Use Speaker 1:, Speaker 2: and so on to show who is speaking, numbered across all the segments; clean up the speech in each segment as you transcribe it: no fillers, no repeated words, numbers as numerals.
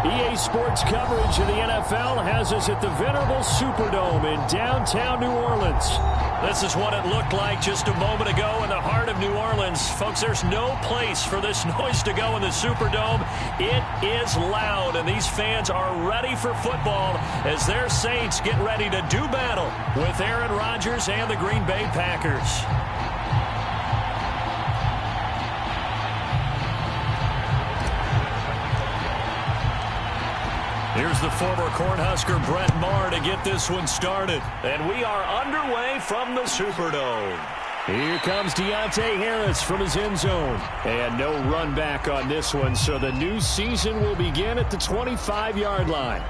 Speaker 1: EA Sports coverage of the NFL has us at the venerable Superdome in downtown New Orleans. This is what it looked like just a moment ago in the heart of New Orleans. Folks, there's no place for this noise to go in the Superdome. It is loud, and these fans are ready for football as their Saints get ready to do battle with Aaron Rodgers and the Green Bay Packers. Here's the former Cornhusker Brett Maher to get this one started. And we are underway from the Superdome. Here comes Deontay Harris from his end zone. And no run back on this one, so the new season will begin at the 25-yard line.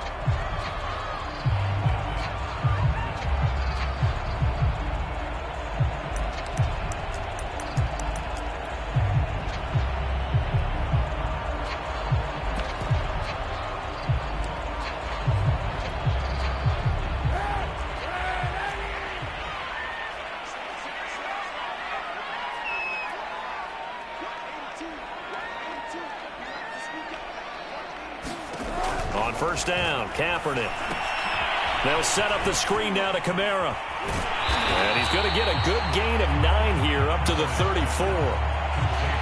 Speaker 1: On first down, Kaepernick. They'll set up the screen now to Kamara. And he's going to get a good gain of 9 here up to the 34.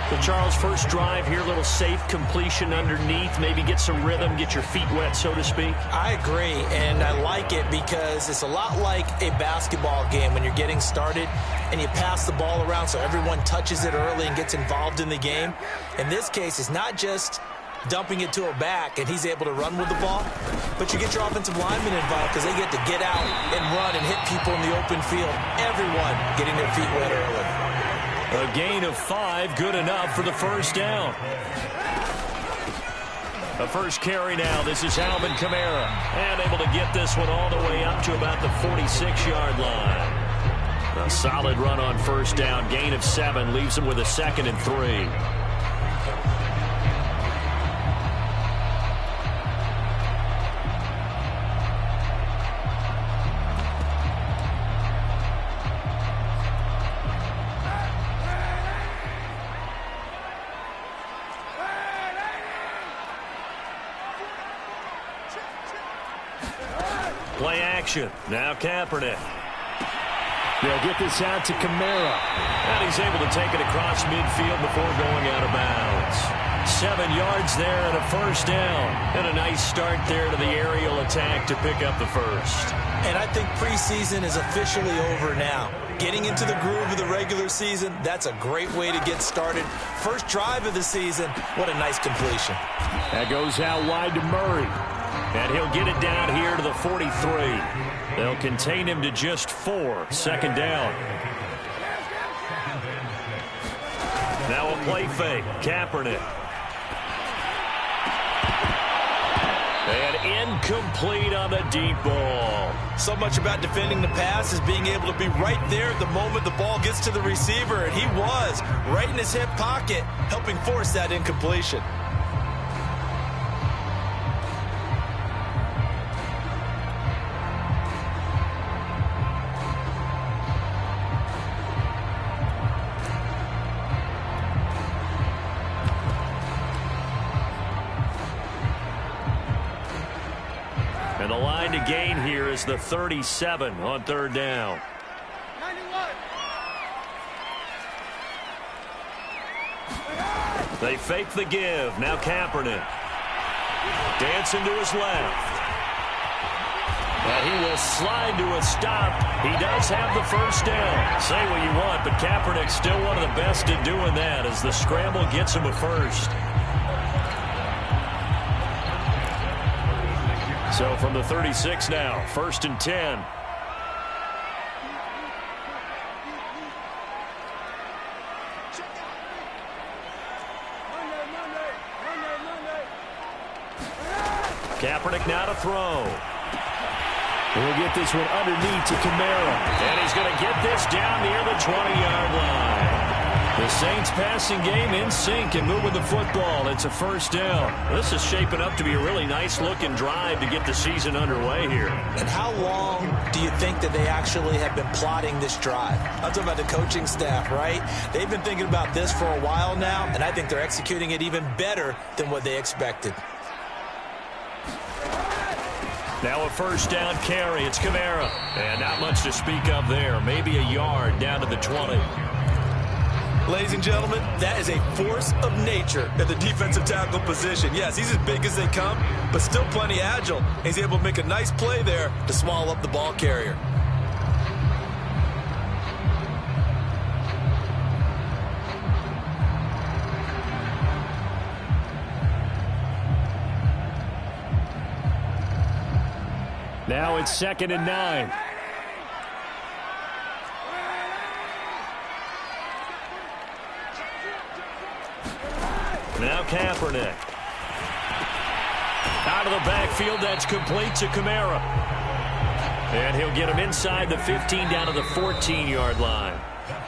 Speaker 1: So, Charles, first drive here, little safe completion underneath. Maybe get some rhythm, get your feet wet, so to speak.
Speaker 2: I agree, and I like it because it's a lot like a basketball game when you're getting started and you pass the ball around so everyone touches it early and gets involved in the game. In this case, it's not just dumping it to a back and he's able to run with the ball, but you get your offensive linemen involved because they get to get out and run and hit people in the open field. Everyone getting their feet wet early.
Speaker 1: A gain of 5, good enough for the first down. The first carry now. This is Alvin Kamara. And able to get this one all the way up to about the 46-yard line. A solid run on first down. Gain of 7 leaves him with a 2nd and 3. Play action. Now Kaepernick. They'll get this out to Kamara. And he's able to take it across midfield before going out of bounds. 7 yards there and a first down. And a nice start there to the aerial attack to pick up the first.
Speaker 2: And I think preseason is officially over now. Getting into the groove of the regular season, that's a great way to get started. First drive of the season, what a nice completion.
Speaker 1: That goes out wide to Murray. And he'll get it down here to the 43. They'll contain him to just 4. Second down. Now a play fake. Kaepernick. And incomplete on the deep ball.
Speaker 2: So much about defending the pass is being able to be right there at the moment the ball gets to the receiver. And he was right in his hip pocket, helping force that incompletion.
Speaker 1: And the line to gain here is the 37 on third down.
Speaker 3: 91.
Speaker 1: They fake the give. Now Kaepernick. Dancing to his left. And he will slide to a stop. He does have the first down. Say what you want, but Kaepernick's still one of the best at doing that as the scramble gets him a first. So from the 36 now, 1st and 10. Kaepernick now to throw. We'll get this one underneath to Kamara. And he's going to get this down near the 20-yard line. The Saints passing game in sync and moving the football. It's a first down. This is shaping up to be a really nice-looking drive to get the season underway here.
Speaker 2: And how long do you think that they actually have been plotting this drive? I'm talking about the coaching staff, right? They've been thinking about this for a while now, and I think they're executing it even better than what they expected.
Speaker 1: Now a first down carry. It's Kamara. And not much to speak of there. Maybe a yard down to the 20.
Speaker 2: Ladies and gentlemen, that is a force of nature at the defensive tackle position. Yes, he's as big as they come, but still plenty agile. He's able to make a nice play there to swallow up the ball carrier.
Speaker 1: Now it's 2nd and 9. Now Kaepernick. Out of the backfield, that's complete to Kamara. And he'll get him inside the 15 down to the 14-yard line.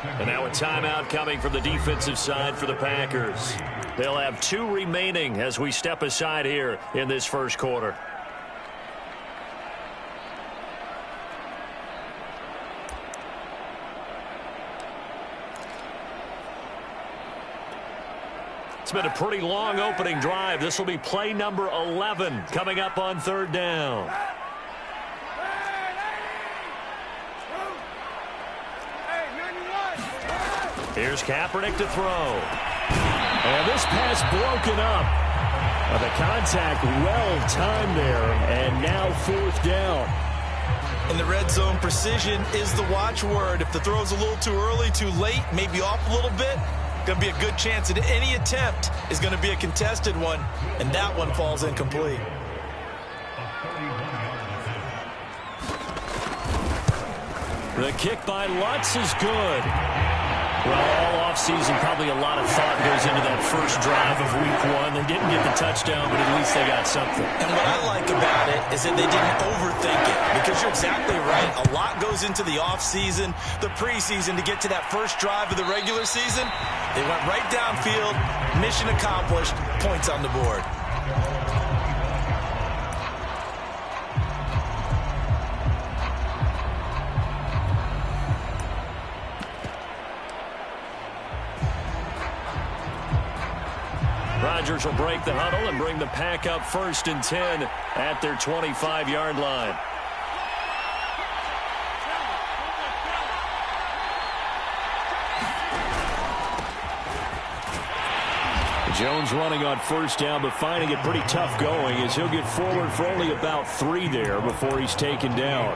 Speaker 1: And now a timeout coming from the defensive side for the Packers. They'll have 2 remaining as we step aside here in this first quarter. It's been a pretty long opening drive. This will be play number 11 coming up on 3rd down. Here's Kaepernick to throw. And this pass broken up. The contact well timed there. And now 4th down.
Speaker 2: In the red zone, precision is the watchword. If the throw's a little too early, too late, maybe off a little bit, going to be a good chance that any attempt is going to be a contested one, and that one falls incomplete.
Speaker 1: The kick by Lutz is good. Well, all offseason, probably a lot of thought goes into that first drive of week 1. They didn't get the touchdown, but at least they got something.
Speaker 2: And what I like about it is that they didn't overthink it, because you're exactly right. A lot goes into the offseason, the preseason, to get to that first drive of the regular season. They went right downfield, mission accomplished, points on the board.
Speaker 1: Rodgers will break the huddle and bring the Pack up 1st and 10 at their 25-yard line. Jones running on 1st down, but finding it pretty tough going as he'll get forward for only about 3 there before he's taken down.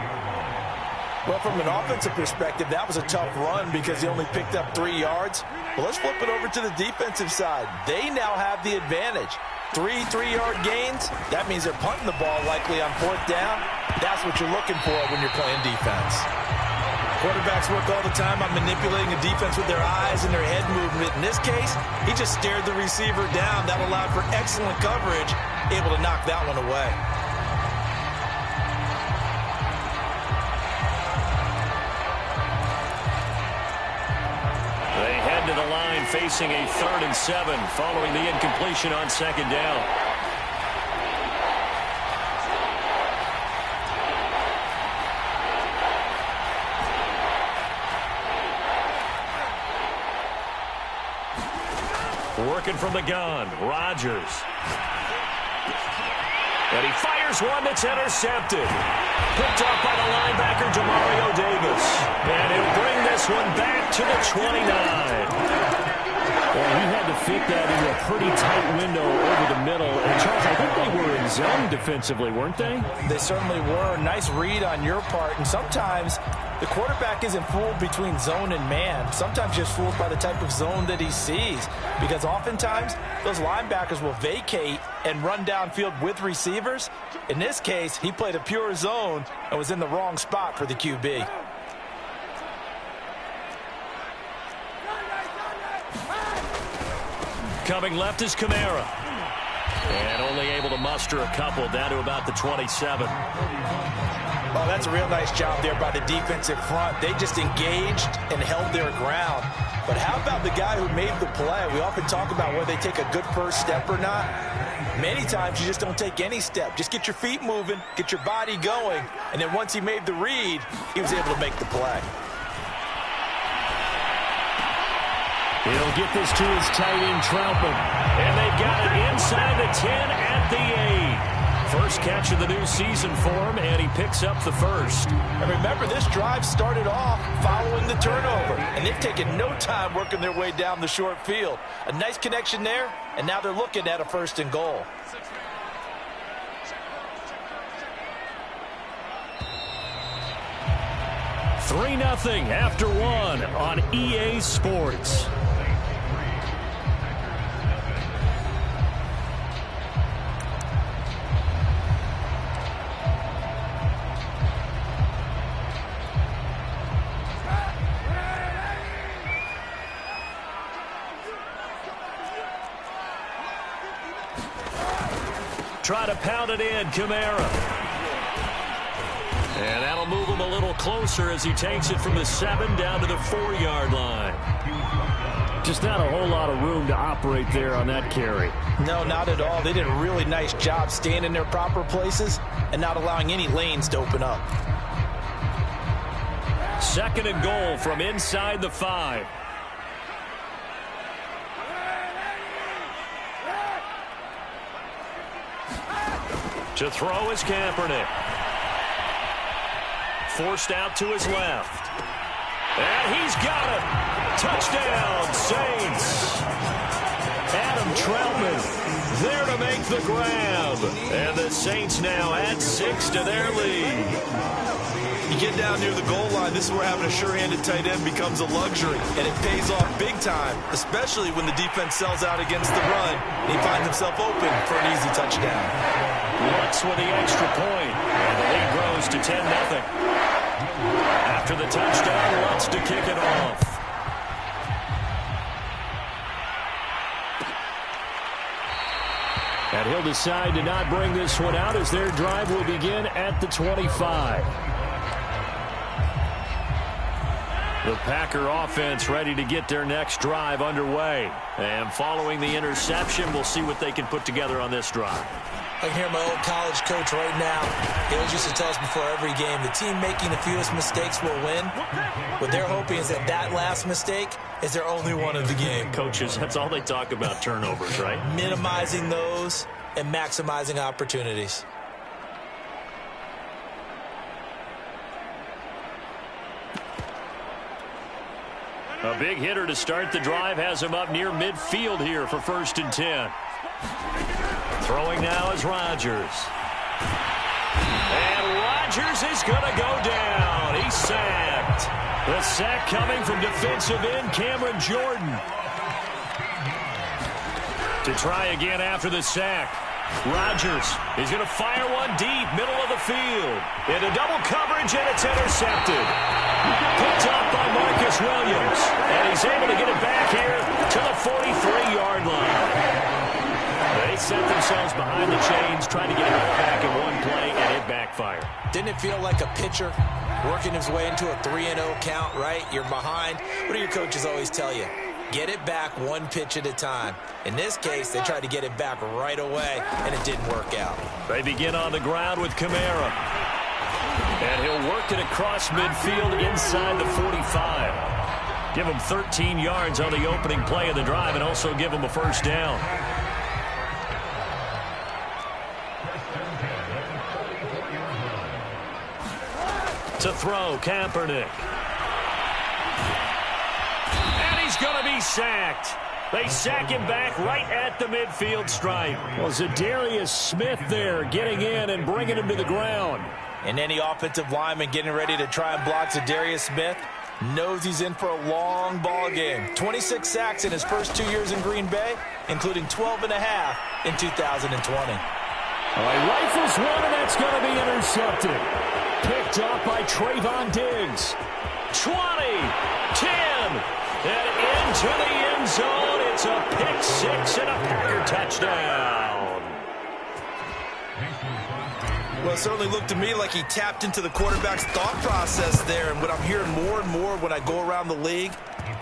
Speaker 2: Well, from an offensive perspective, that was a tough run because he only picked up 3 yards. But let's flip it over to the defensive side. They now have the advantage. 3 3-yard gains, that means they're punting the ball likely on 4th down. That's what you're looking for when you're playing defense. Quarterbacks work all the time on manipulating a defense with their eyes and their head movement. In this case, he just stared the receiver down. That allowed for excellent coverage, able to knock that one away.
Speaker 1: They head to the line facing a 3rd and 7 following the incompletion on 2nd down. Working from the gun, Rodgers. And he fires one that's intercepted. Picked up by the linebacker, Demario Davis. And he'll bring this one back to the 29. Well, he had to fit that into a pretty tight window over the middle. And, Charles, I think they were in zone defensively, weren't they?
Speaker 2: They certainly were. Nice read on your part. And sometimes the quarterback isn't fooled between zone and man. Sometimes just fooled by the type of zone that he sees. Because oftentimes, those linebackers will vacate and run downfield with receivers. In this case, he played a pure zone and was in the wrong spot for the QB.
Speaker 1: Coming left is Kamara. And only able to muster a couple down to about the 27.
Speaker 2: Oh, that's a real nice job there by the defensive front. They just engaged and held their ground. But how about the guy who made the play? We often talk about whether they take a good first step or not. Many times you just don't take any step. Just get your feet moving, get your body going, and then once he made the read, he was able to make the play.
Speaker 1: He'll get this to his tight end, Troutman. And they've got it inside the 10 at the 8. First catch of the new season for him, and he picks up the first.
Speaker 2: And remember, this drive started off following the turnover, and they've taken no time working their way down the short field. A nice connection there, and now they're looking at a 1st and goal.
Speaker 1: Three 3-0 after one on EA Sports. Try to pound it in, Kamara. And that'll move him a little closer as he takes it from the 7 down to the 4-yard line. Just not a whole lot of room to operate there on that carry.
Speaker 2: No, not at all. They did a really nice job staying in their proper places and not allowing any lanes to open up.
Speaker 1: 2nd and goal from inside the 5. To throw is Kaepernick. Forced out to his left. And he's got it. Touchdown, Saints. Adam Troutman there to make the grab. And the Saints now add 6 to their lead.
Speaker 2: You get down near the goal line, this is where having a sure-handed tight end becomes a luxury. And it pays off big time, especially when the defense sells out against the run. And he finds himself open for an easy touchdown.
Speaker 1: Lutz with the extra point. And the lead grows to 10-0. After the touchdown, Lutz to kick it off. And he'll decide to not bring this one out as their drive will begin at the 25. The Packer offense ready to get their next drive underway. And following the interception, we'll see what they can put together on this drive.
Speaker 2: I can hear my old college coach right now. He always used to tell us before every game, the team making the fewest mistakes will win. What they're hoping is that that last mistake is their only one of the game.
Speaker 1: Coaches, that's all they talk about, turnovers, right?
Speaker 2: Minimizing those and maximizing opportunities.
Speaker 1: A big hitter to start the drive has him up near midfield here for 1st and 10. Throwing now is Rodgers. And Rodgers is going to go down. He's sacked. The sack coming from defensive end Cameron Jordan. To try again after the sack. Rodgers is going to fire one deep, middle of the field. Into double coverage, and it's intercepted. Picked up by Marcus Williams. And he's able to get it back here to the 43-yard line. They set themselves behind the chains, trying to get it all back in one play, and it backfired.
Speaker 2: Didn't it feel like a pitcher working his way into a 3-0 count, right? You're behind. What do your coaches always tell you? Get it back one pitch at a time. In this case, they tried to get it back right away, and it didn't work out.
Speaker 1: They begin on the ground with Kamara. And he'll work it across midfield inside the 45. Give him 13 yards on the opening play of the drive and also give him a 1st down. To throw, Kaepernick. And he's going to be sacked. They sack him back right at the midfield stripe. Well, Zadarius Smith there getting in and bringing him to the ground.
Speaker 2: And any offensive lineman getting ready to try and block Zadarius Smith knows he's in for a long ball game. 26 sacks in his first 2 years in Green Bay, including 12 and a half in 2020.
Speaker 1: All right, rifles one, and that's going to be intercepted. Picked up by Trayvon Diggs. 20, 10, and into the end zone. It's a pick-6 and a Packer touchdown.
Speaker 2: Well, it certainly looked to me like he tapped into the quarterback's thought process there. And what I'm hearing more and more when I go around the league,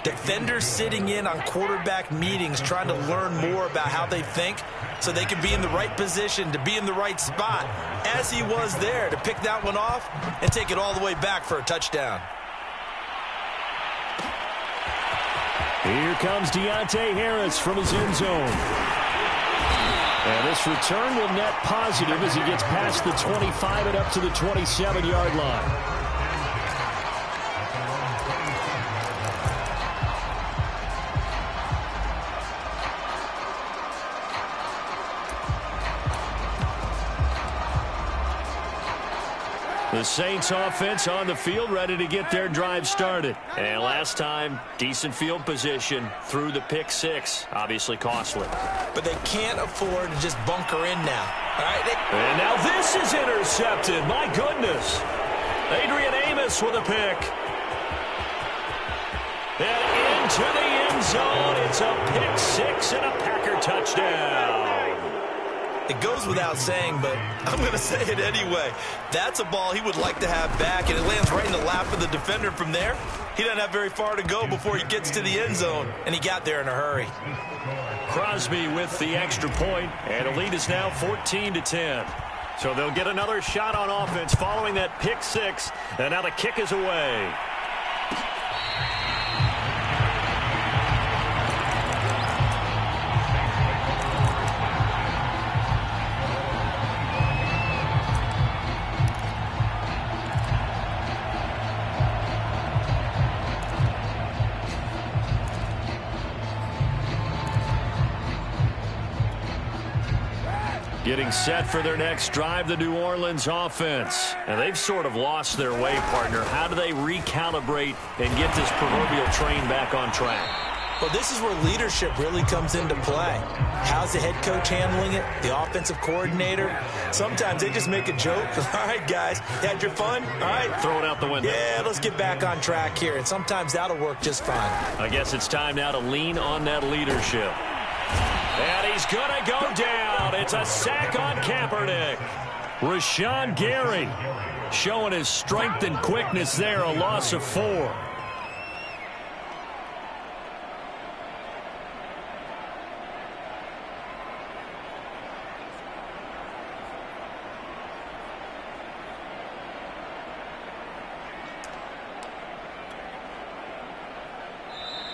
Speaker 2: defenders sitting in on quarterback meetings trying to learn more about how they think so they can be in the right position to be in the right spot, as he was there to pick that one off and take it all the way back for a touchdown.
Speaker 1: Here comes Deontay Harris from his end zone. And this return will net positive as he gets past the 25 and up to the 27-yard line. The Saints offense on the field, ready to get their drive started. And last time, decent field position through the pick six. Obviously costly.
Speaker 2: But they can't afford to just bunker in now. All right,
Speaker 1: and now this is intercepted. My goodness. Adrian Amos with a pick. And into the end zone. It's a pick six and a Packer touchdown.
Speaker 2: It goes without saying, but I'm going to say it anyway. That's a ball he would like to have back, and it lands right in the lap of the defender from there. He doesn't have very far to go before he gets to the end zone, and he got there in a hurry.
Speaker 1: Crosby with the extra point, and the lead is now 14-10. So they'll get another shot on offense following that pick six, and now the kick is away. Getting set for their next drive, the New Orleans offense. And they've sort of lost their way, partner. How do they recalibrate and get this proverbial train back on track?
Speaker 2: Well, this is where leadership really comes into play. How's the head coach handling it? The offensive coordinator? Sometimes they just make a joke. All right, guys, you had your fun? All right.
Speaker 1: Throw it out the window.
Speaker 2: Yeah, let's get back on track here. And sometimes that'll work just fine.
Speaker 1: I guess it's time now to lean on that leadership. And he's going to go down. It's a sack on Kaepernick. Rashawn Gary showing his strength and quickness there, a loss of 4.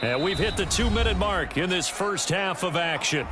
Speaker 1: And we've hit the 2-minute mark in this first half of action.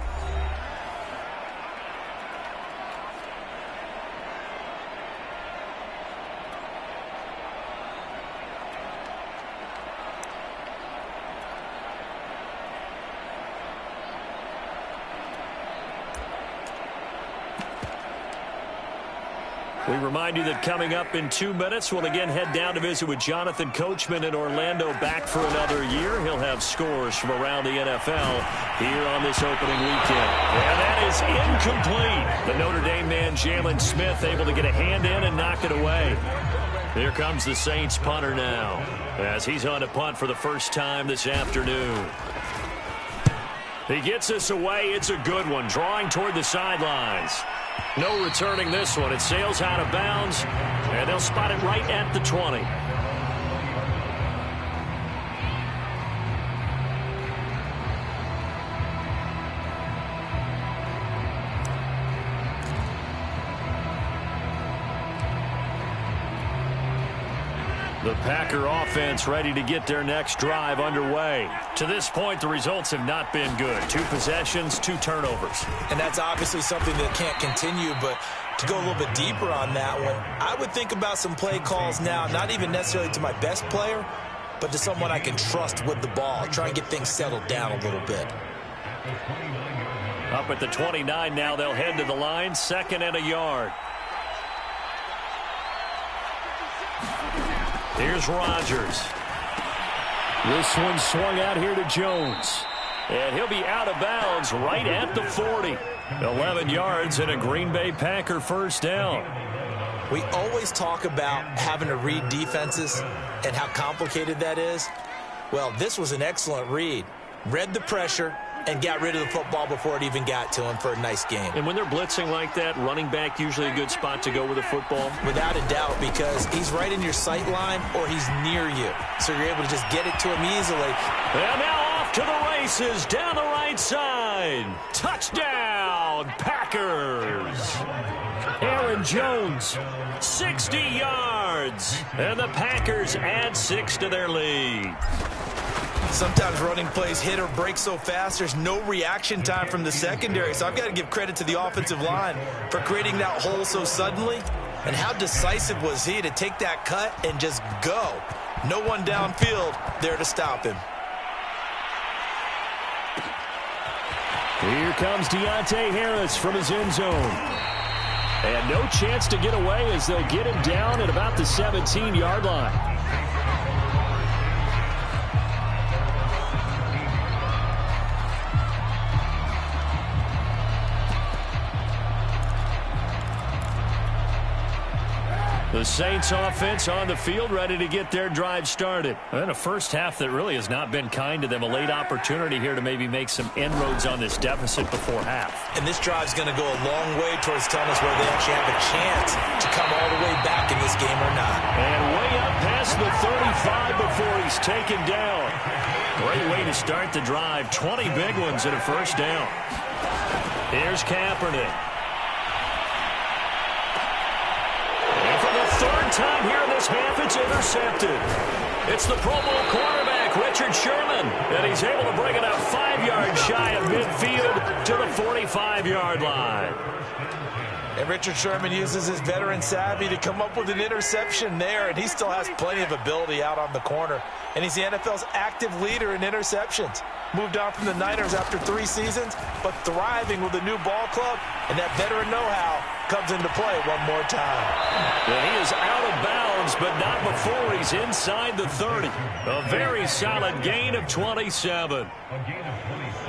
Speaker 1: We remind you that coming up in 2 minutes, we'll again head down to visit with Jonathan Coachman in Orlando, back for another year. He'll have scores from around the NFL here on this opening weekend. And that is incomplete. The Notre Dame man, Jalen Smith, able to get a hand in and knock it away. Here comes the Saints punter now, as he's on to punt for the first time this afternoon. He gets us away. It's a good one, drawing toward the sidelines. No returning this one. It sails out of bounds, and they'll spot it right at the 20. The Packer offense ready to get their next drive underway. To this point, the results have not been good. 2 possessions, 2 turnovers.
Speaker 2: And that's obviously something that can't continue, but to go a little bit deeper on that one, I would think about some play calls now, not even necessarily to my best player, but to someone I can trust with the ball. Try and get things settled down a little bit.
Speaker 1: Up at the 29 now, they'll head to the line, 2nd and a yard. Here's Rodgers. This one swung out here to Jones. And he'll be out of bounds right at the 40. 11 yards and a Green Bay Packer first down.
Speaker 2: We always talk about having to read defenses and how complicated that is. Well, this was an excellent read. Read the pressure and got rid of the football before it even got to him for a nice game.
Speaker 1: And when they're blitzing like that, running back usually a good spot to go with the football?
Speaker 2: Without a doubt, because he's right in your sight line or he's near you. So you're able to just get it to him easily.
Speaker 1: And now off to the races down the right side. Touchdown, Packers. Aaron Jones, 60 yards. And the Packers add 6 to their lead.
Speaker 2: Sometimes running plays hit or break so fast, there's no reaction time from the secondary. So I've got to give credit to the offensive line for creating that hole so suddenly. And how decisive was he to take that cut and just go? No one downfield there to stop him.
Speaker 1: Here comes Deontay Harris from his end zone. And no chance to get away as they'll get him down at about the 17-yard line. The Saints offense on the field, ready to get their drive started. And a first half that really has not been kind to them. A late opportunity here to maybe make some inroads on this deficit before half.
Speaker 2: And this drive's going to go a long way towards telling us whether they actually have a chance to come all the way back in this game or not.
Speaker 1: And way up past the 35 before he's taken down. Great way to start the drive. 20 big ones and a first down. Here's Kaepernick. Third time here in this half, it's intercepted. It's the Pro Bowl quarterback, Richard Sherman, and he's able to bring it up 5 yards shy of midfield to the 45-yard line.
Speaker 2: And Richard Sherman uses his veteran savvy to come up with an interception there, and he still has plenty of ability out on the corner. And he's the NFL's active leader in interceptions. Moved on from the Niners after 3 seasons, but thriving with a new ball club, and that veteran know-how comes into play one more time.
Speaker 1: And he is out of bounds, but not before he's inside the 30. A very solid gain of 27.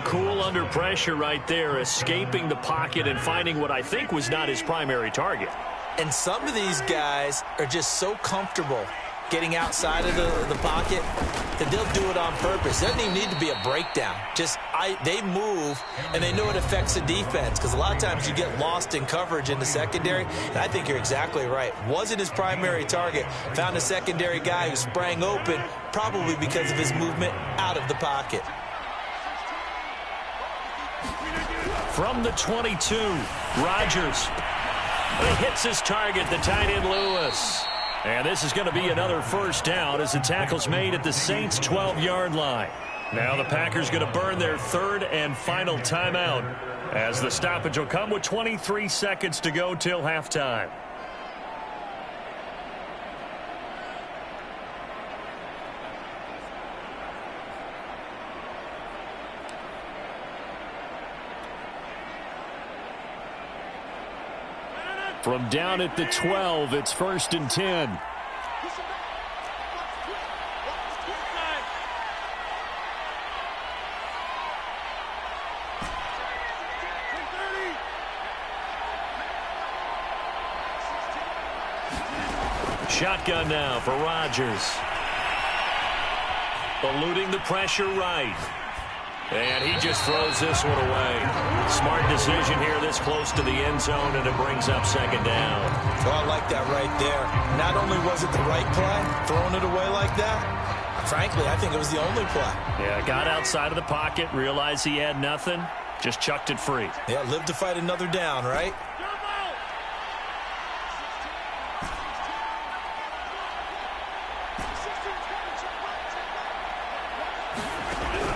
Speaker 1: Cool under pressure right there, escaping the pocket and finding what I think was not his primary target.
Speaker 2: And some of these guys are just so comfortable getting outside of the pocket that they'll do it on purpose. It doesn't even need to be a breakdown. They move, and they know it affects the defense, because a lot of times you get lost in coverage in the secondary, and I think you're exactly right. Wasn't his primary target. Found a secondary guy who sprang open, probably because of his movement out of the pocket.
Speaker 1: From the 22, Rodgers. He hits his target, the tight end Lewis. And this is going to be another first down as the tackle's made at the Saints' 12-yard line. Now the Packers going to burn their third and final timeout as the stoppage will come with 23 seconds to go till halftime. From down at the 12, it's 1st and 10. Shotgun now for Rodgers. Eluding the pressure right. And he just throws this one away. Smart decision here this close to the end zone, and it brings up second down.
Speaker 2: Oh, I like that right there. Not only was it the right play, throwing it away like that, frankly, I think it was the only play.
Speaker 1: Yeah, got outside of the pocket, realized he had nothing, just chucked it free.
Speaker 2: Yeah, live to fight another down, right?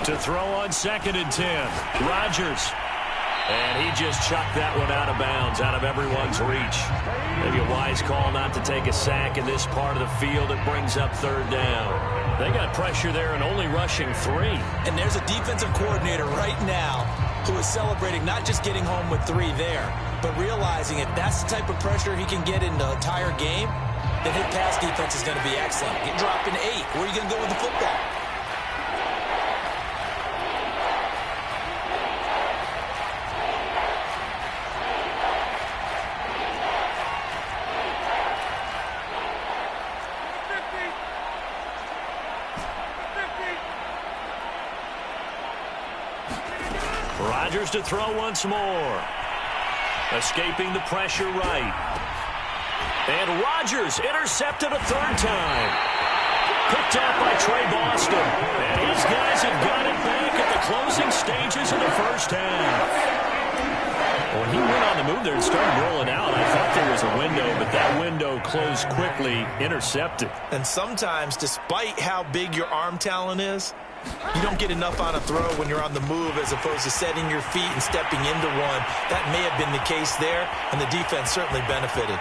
Speaker 1: To throw on 2nd and 10. Rodgers. And he just chucked that one out of bounds, out of everyone's reach. Maybe a wise call not to take a sack in this part of the field. It brings up 3rd down. They got pressure there and only rushing 3.
Speaker 2: And there's a defensive coordinator right now who is celebrating not just getting home with 3 there, but realizing if that's the type of pressure he can get in the entire game, then his pass defense is going to be excellent. Get dropped in 8. Where are you going to go with the football?
Speaker 1: Rodgers to throw once more. Escaping the pressure right. And Rodgers intercepted a 3rd time. Picked up by Trey Boston. And his guys have got it back at the closing stages of the first half. When he went on the move there and started rolling out, I thought there was a window, but that window closed quickly, intercepted.
Speaker 2: And sometimes, despite how big your arm talent is, You don't get enough on a throw when you're on the move as opposed to setting your feet and stepping into one. That may have been the case there, and the defense certainly benefited.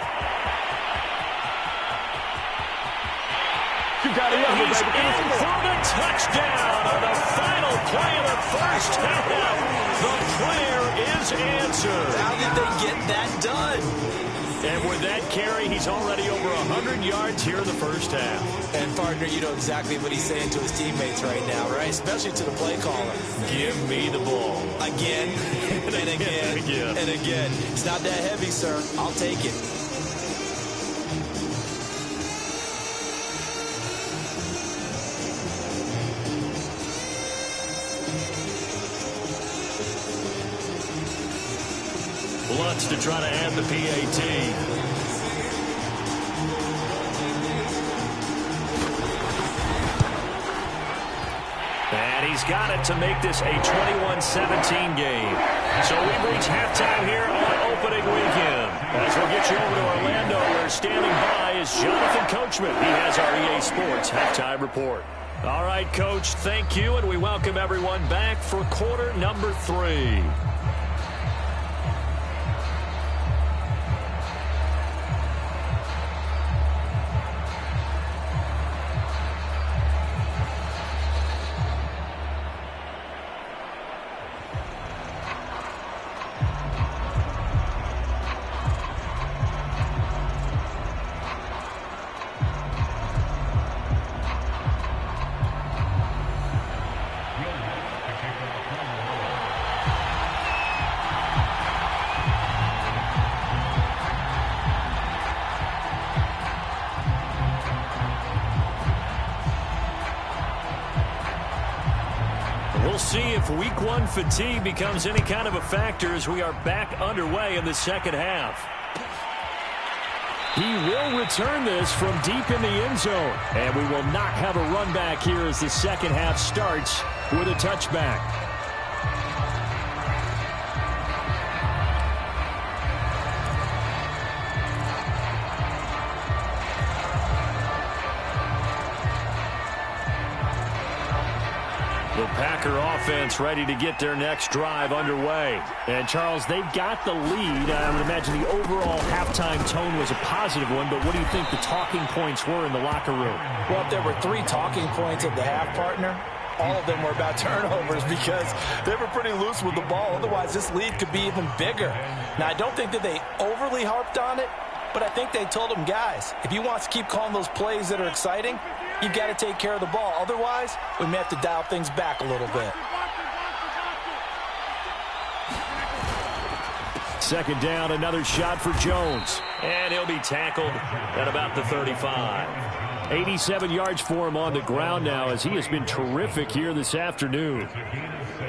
Speaker 1: He's in for the touchdown on the final play of the first half. The prayer is answered.
Speaker 2: How did they get that done?
Speaker 1: And with that carry, he's already over 100 yards here in the first half.
Speaker 2: And, partner, you know exactly what he's saying to his teammates right now, right? Especially to the play caller.
Speaker 1: Give me the ball.
Speaker 2: Again, and again, and again. It's not that heavy, sir. I'll take it.
Speaker 1: Lutz to try to add the PAT. And he's got it to make this a 21-17 game. So we've reached halftime here on opening weekend. As we'll get you over to Orlando, where standing by is Jonathan Coachman. He has our EA Sports halftime report. All right, Coach, thank you, and we welcome everyone back for quarter number 3. We'll see if week 1 fatigue becomes any kind of a factor as we are back underway in the second half. He will return this from deep in the end zone. And we will not have a run back here as the second half starts with a touchback. The Packer offense ready to get their next drive underway. And, Charles, they've got the lead. I would imagine the overall halftime tone was a positive one, but what do you think the talking points were in the locker room?
Speaker 2: Well, if there were 3 talking points of the half, partner, all of them were about turnovers because they were pretty loose with the ball. Otherwise, this lead could be even bigger. Now, I don't think that they overly harped on it, but I think they told them, guys, if you want to keep calling those plays that are exciting, you've got to take care of the ball. Otherwise, we may have to dial things back a little bit.
Speaker 1: Second down, another shot for Jones. And he'll be tackled at about the 35. 87 yards for him on the ground now as he has been terrific here this afternoon.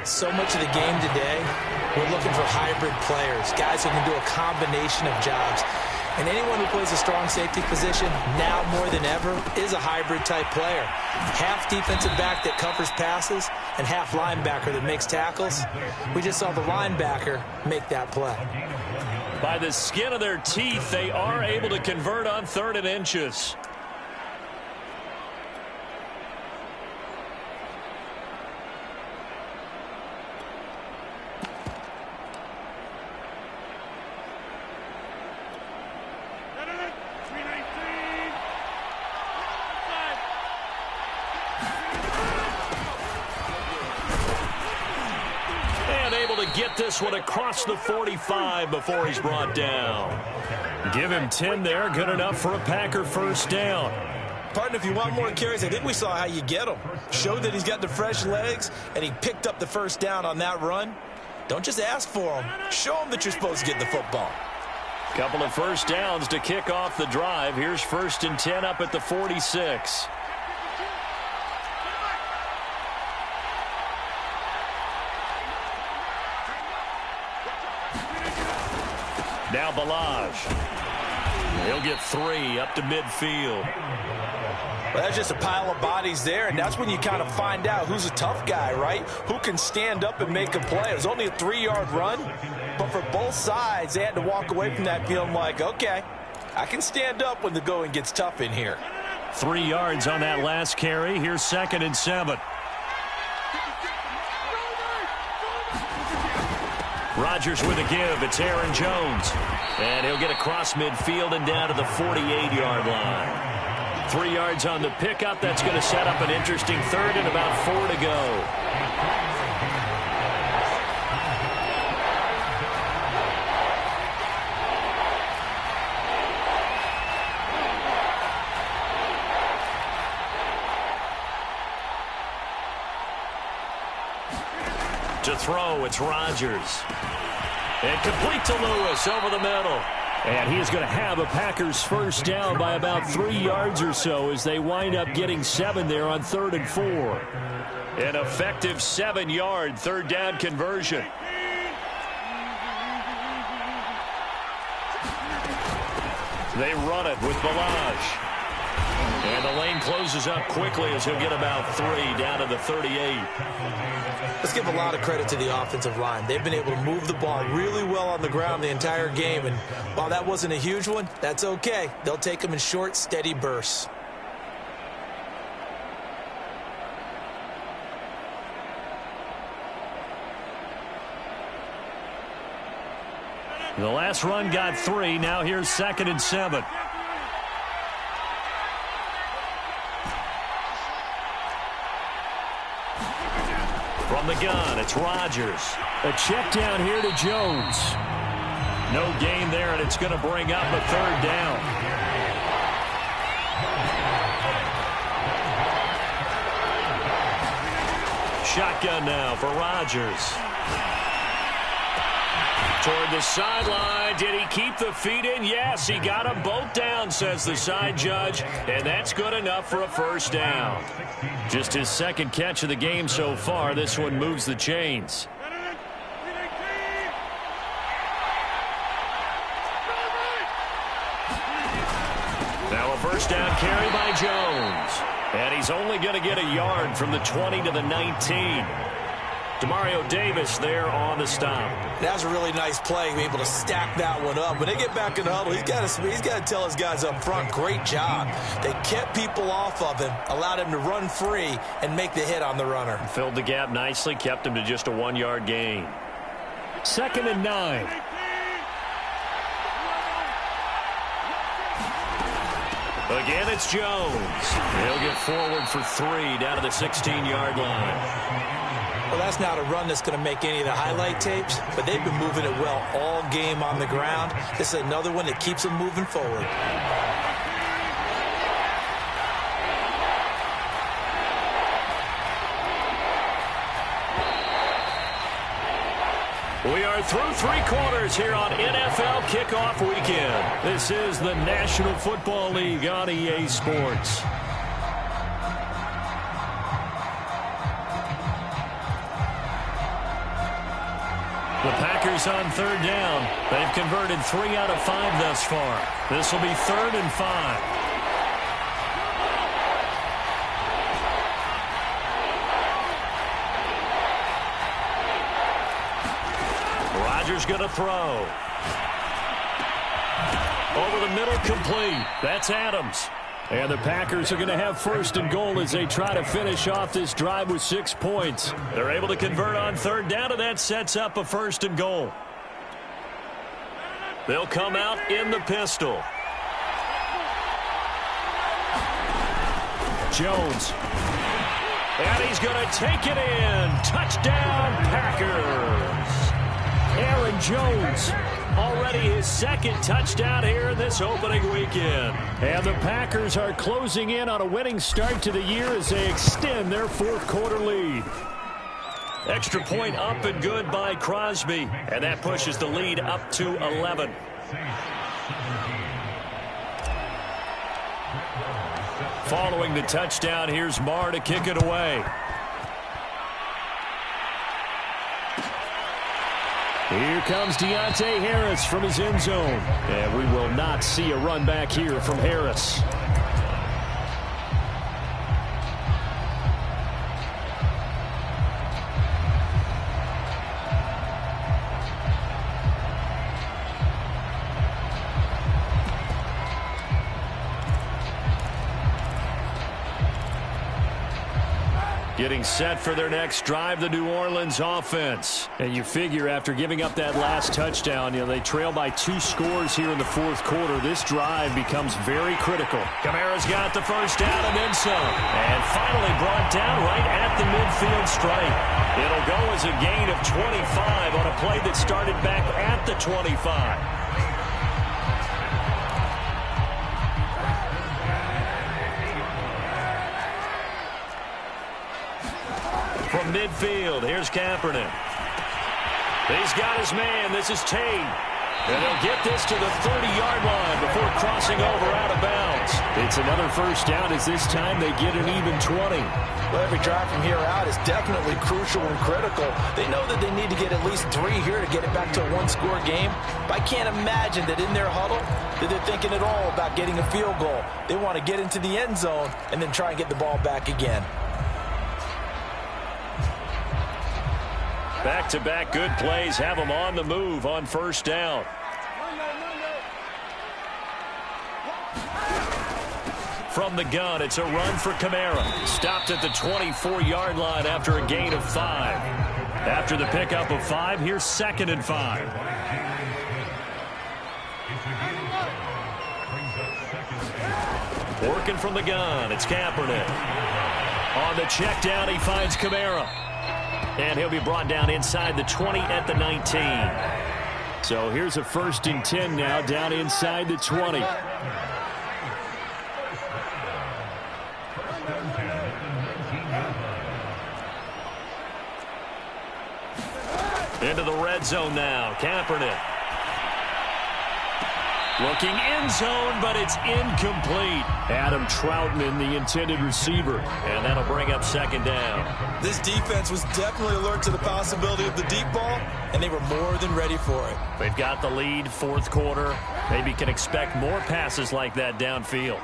Speaker 2: So much of the game today, we're looking for hybrid players, guys who can do a combination of jobs. And anyone who plays a strong safety position, now more than ever, is a hybrid-type player. Half defensive back that covers passes and half linebacker that makes tackles. We just saw the linebacker make that play.
Speaker 1: By the skin of their teeth, they are able to convert on 3rd and inches. Get this one across the 45 before he's brought down. Give him 10 there. Good enough for a Packer first down.
Speaker 2: Partner, if you want more carries, I think we saw how you get him. Showed that he's got the fresh legs, and he picked up the first down on that run. Don't just ask for him. Show him that you're supposed to get the football.
Speaker 1: Couple of first downs to kick off the drive. Here's 1st and 10 up at the 46. Now Balaj. He'll get 3 up to midfield.
Speaker 2: Well, that's just a pile of bodies there, and that's when you kind of find out who's a tough guy, right? Who can stand up and make a play. It was only a 3-yard run, but for both sides, they had to walk away from that feeling like, okay, I can stand up when the going gets tough in here.
Speaker 1: 3 yards on that last carry. Here's 2nd and 7. Rodgers with a give. It's Aaron Jones. And he'll get across midfield and down to the 48-yard line. 3 yards on the pickup. That's going to set up an interesting third and about 4 to go. To throw, it's Rodgers. And complete to Lewis over the middle. And he is going to have a Packers first down by about 3 yards or so as they wind up getting 7 there on 3rd and 4. An effective 7-yard third down conversion. They run it with Ballage. And the lane closes up quickly as he'll get about 3 down to the 38.
Speaker 2: Let's give a lot of credit to the offensive line. They've been able to move the ball really well on the ground the entire game. And while that wasn't a huge one, that's okay. They'll take them in short, steady bursts.
Speaker 1: The last run got 3. Now here's 2nd and 7. From the gun, it's Rodgers. A check down here to Jones. No gain there, and it's going to bring up a 3rd down. Shotgun now for Rodgers. Toward the sideline. Did he keep the feet in? Yes, he got them both down, says the side judge. And that's good enough for a first down. Just his 2nd catch of the game so far. This one moves the chains. Now a first down carry by Jones. And he's only going to get a yard from the 20 to the 19. Demario Davis there on the stop.
Speaker 2: That was a really nice play, able to stack that one up. When they get back in the huddle, he's got to tell his guys up front, great job. They kept people off of him, allowed him to run free and make the hit on the runner.
Speaker 1: Filled the gap nicely, kept him to just a 1-yard gain. 2nd and 9. Again, it's Jones. He'll get forward for 3 down to the 16-yard line.
Speaker 2: Well, that's not a run that's going to make any of the highlight tapes, but they've been moving it well all game on the ground. This is another one that keeps them moving forward.
Speaker 1: We are through 3 quarters here on NFL Kickoff Weekend. This is the National Football League on EA Sports. The Packers on 3rd down. They've converted 3 out of 5 thus far. This will be 3rd and 5. Rodgers going to throw. Over the middle, complete. That's Adams. And the Packers are going to have 1st and goal as they try to finish off this drive with 6 points. They're able to convert on 3rd down, and that sets up a 1st and goal. They'll come out in the pistol. Jones. And he's going to take it in. Touchdown, Packers. Aaron Jones. Already his 2nd touchdown here in this opening weekend. And the Packers are closing in on a winning start to the year as they extend their 4th quarter lead. Extra point up and good by Crosby. And that pushes the lead up to 11. Following the touchdown, here's Marr to kick it away. Here comes Deontay Harris from his end zone. And we will not see a run back here from Harris. Getting set for their next drive, the New Orleans offense. And you figure after giving up that last touchdown, they trail by 2 scores here in the fourth quarter. This drive becomes very critical. Kamara's got the first down and then some. And finally brought down right at the midfield stripe. It'll go as a gain of 25 on a play that started back at the 25. From midfield, here's Kaepernick. He's got his man. This is Tate. And they'll get this to the 30-yard line before crossing over out of bounds. It's another first down as this time they get an even 20.
Speaker 2: Well, every drive from here out is definitely crucial and critical. They know that they need to get at least 3 here to get it back to a one-score game. But I can't imagine that in their huddle that they're thinking at all about getting a field goal. They want to get into the end zone and then try and get the ball back again.
Speaker 1: Back-to-back good plays have them on the move on first down. From the gun, it's a run for Kamara. Stopped at the 24-yard line after a gain of 5. After the pickup of 5, here's 2nd and 5. Working from the gun, it's Kaepernick. On the check down, he finds Kamara. And he'll be brought down inside the 20 at the 19. So here's a 1st and 10 now down inside the 20. Into the red zone now. Kaepernick. Looking end zone, but it's incomplete. Adam Troutman, the intended receiver. And that'll bring up 2nd down.
Speaker 2: This defense was definitely alert to the possibility of the deep ball, and they were more than ready for it.
Speaker 1: They've got the lead, fourth quarter. Maybe can expect more passes like that downfield.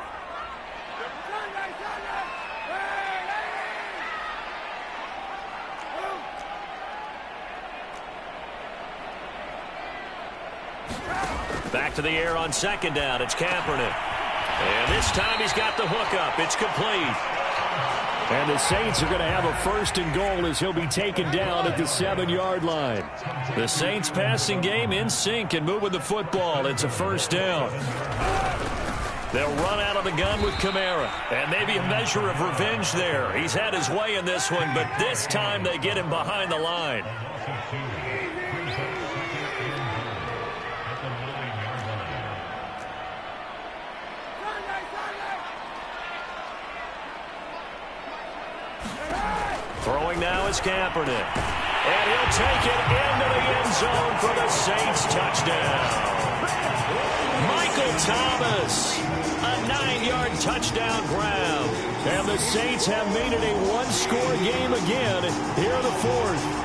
Speaker 1: Back to the air on 2nd down. It's Kaepernick. And this time he's got the hookup. It's complete. And the Saints are going to have a 1st and goal as he'll be taken down at the 7-yard line. The Saints passing game in sync and moving the football. It's a 1st down. They'll run out of the gun with Kamara. And maybe a measure of revenge there. He's had his way in this one, but this time they get him behind the line. Throwing now is Kaepernick. And he'll take it into the end zone for the Saints touchdown. Michael Thomas, a 9-yard touchdown grab. And the Saints have made it a one-score game again here in the fourth.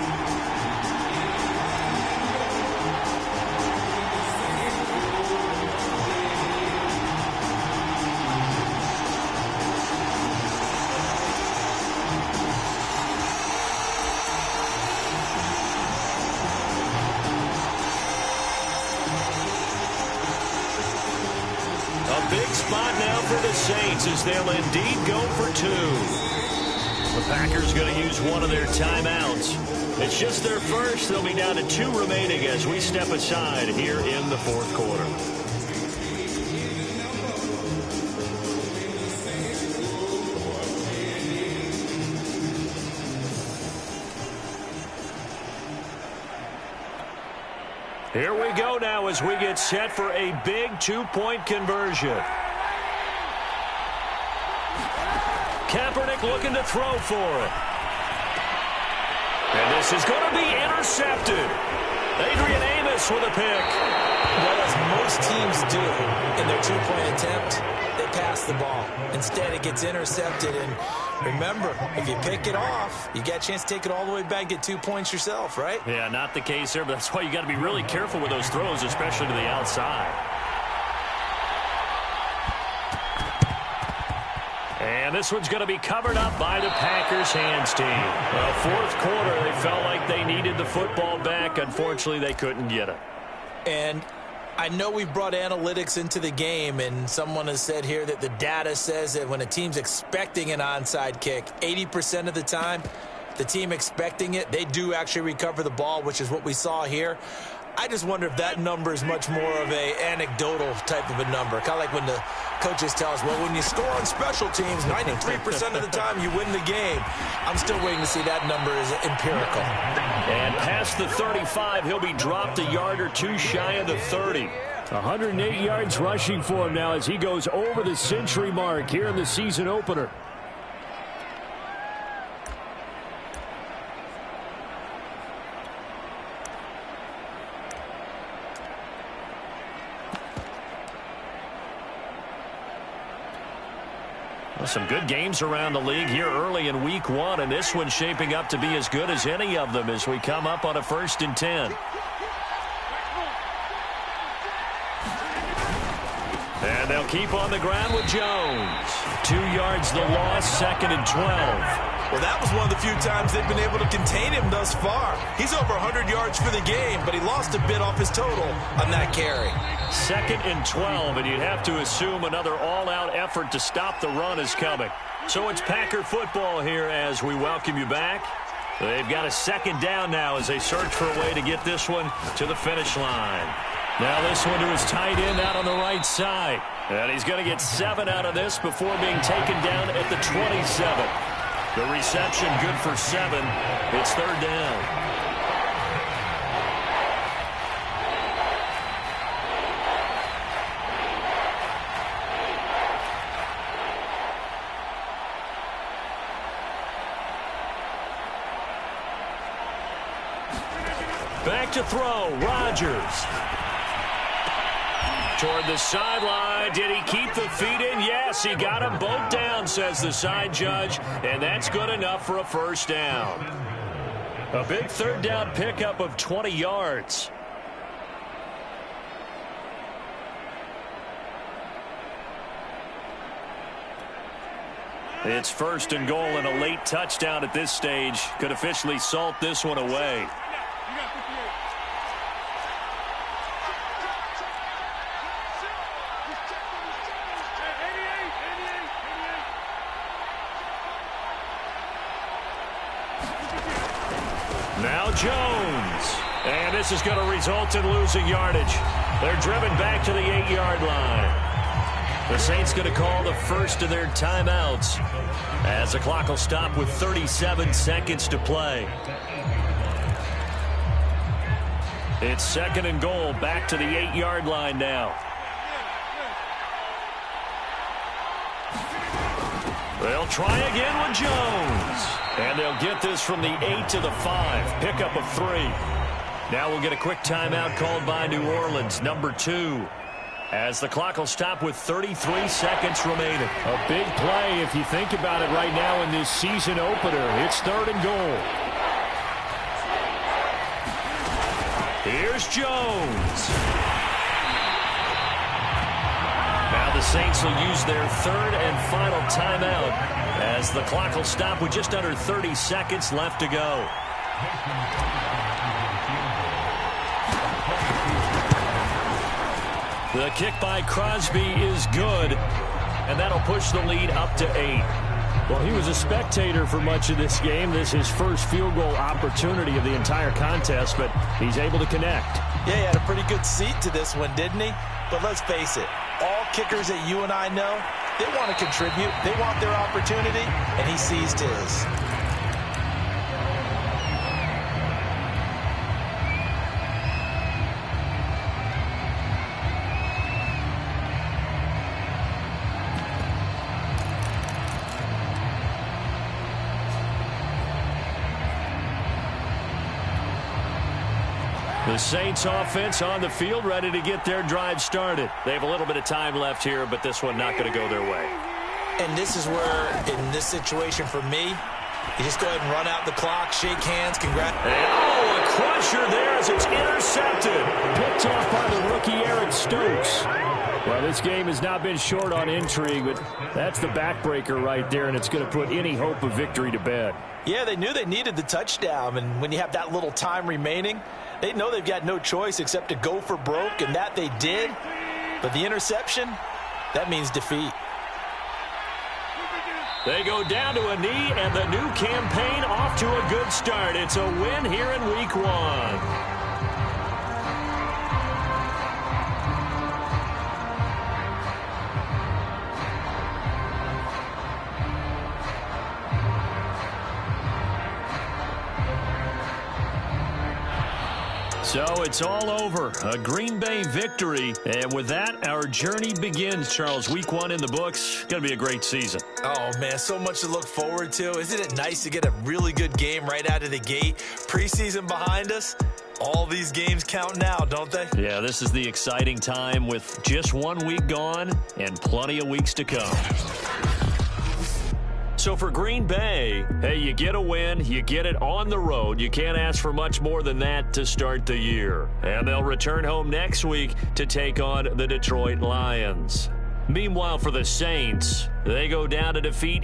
Speaker 1: Big spot now for the Saints as they'll indeed go for 2. The Packers going to use one of their timeouts. It's just their first. They'll be down to 2 remaining as we step aside here in the fourth quarter. Here we go now as we get set for a big 2-point conversion. Kaepernick looking to throw for it. And this is going to be intercepted. Adrian Amos with a pick.
Speaker 2: Well, as most teams do in their 2-point attempt, they pass the ball. Instead, it gets intercepted. And remember, if you pick it off, you get a chance to take it all the way back, get 2 points yourself, right?
Speaker 1: Yeah, not the case there, but that's why you got to be really careful with those throws, especially to the outside. And this one's going to be covered up by the Packers hands team. Well, fourth quarter, they felt like they needed the football back. Unfortunately, they couldn't get it.
Speaker 2: And I know we've brought analytics into the game, and someone has said here that the data says that when a team's expecting an onside kick, 80% of the time, the team expecting it, they do actually recover the ball, which is what we saw here. I just wonder if that number is much more of a anecdotal type of a number. Kind of like when the coaches tell us, well, when you score on special teams, 93% of the time you win the game. I'm still waiting to see that number is empirical.
Speaker 1: And past the 35, he'll be dropped a yard or two shy of the 30. 108 yards rushing for him now as he goes over the century mark here in the season opener. Some good games around the league here early in week 1, and this one's shaping up to be as good as any of them as we come up on a 1st and 10. And they'll keep on the ground with Jones. 2 yards the loss, 2nd and 12.
Speaker 2: Well, that was one of the few times they've been able to contain him thus far. He's over 100 yards for the game, but he lost a bit off his total on that carry.
Speaker 1: 2nd and 12, and you'd have to assume another all-out effort to stop the run is coming. So it's Packer football here as we welcome you back. They've got a 2nd down now as they search for a way to get this one to the finish line. Now this one to his tight end out on the right side. And he's going to get 7 out of this before being taken down at the 27. The reception good for 7. It's 3rd down. Back to throw, Rodgers. Toward the sideline. Did he keep the feet in? Yes, he got them both down, says the side judge, and that's good enough for a 1st down. A big 3rd down pickup of 20 yards. It's 1st and goal, and a late touchdown at this stage could officially salt this one away. Now Jones. And this is going to result in losing yardage. They're driven back to the 8-yard line. The Saints going to call the 1st of their timeouts as the clock will stop with 37 seconds to play. It's 2nd and goal, back to the 8-yard line now. They'll try again with Jones. And they'll get this from the 8 to the 5. Pickup of 3. Now we'll get a quick timeout called by New Orleans, number 2. As the clock will stop with 33 seconds remaining. A big play if you think about it right now in this season opener. It's 3rd and goal. Here's Jones. Now the Saints will use their 3rd and final timeout as the clock will stop with just under 30 seconds left to go. The kick by Crosby is good, and that'll push the lead up to 8. Well, he was a spectator for much of this game. This is his first field goal opportunity of the entire contest, but he's able to connect.
Speaker 2: Yeah, he had a pretty good seat to this one, didn't he? But let's face it, all kickers that you and I know, they want to contribute. They want their opportunity, and he seized his.
Speaker 1: The Saints offense on the field, ready to get their drive started. They have a little bit of time left here, but this one not going to go their way.
Speaker 2: And this is where, in this situation for me, you just go ahead and run out the clock, shake hands, congrats.
Speaker 1: Oh, a crusher there as it's intercepted. Picked off by the rookie Eric Stokes. Well, this game has not been short on intrigue, but that's the backbreaker right there, and it's going to put any hope of victory to bed.
Speaker 2: Yeah, they knew they needed the touchdown, and when you have that little time remaining, They know they've got no choice except to go for broke, and that they did. But the interception, that means defeat.
Speaker 1: They go down to a knee, and the new campaign off to a good start. It's a win here in Week 1. So it's all over. A Green Bay victory. And with that, our journey begins, Charles. Week 1 in the books. Going to be a great season.
Speaker 2: Oh, man, so much to look forward to. Isn't it nice to get a really good game right out of the gate? Preseason behind us. All these games count now, don't they?
Speaker 1: Yeah, this is the exciting time with just 1 week gone and plenty of weeks to come. So for Green Bay, hey, you get a win, you get it on the road. You can't ask for much more than that to start the year. And they'll return home next week to take on the Detroit Lions. Meanwhile, for the Saints, they go down to defeat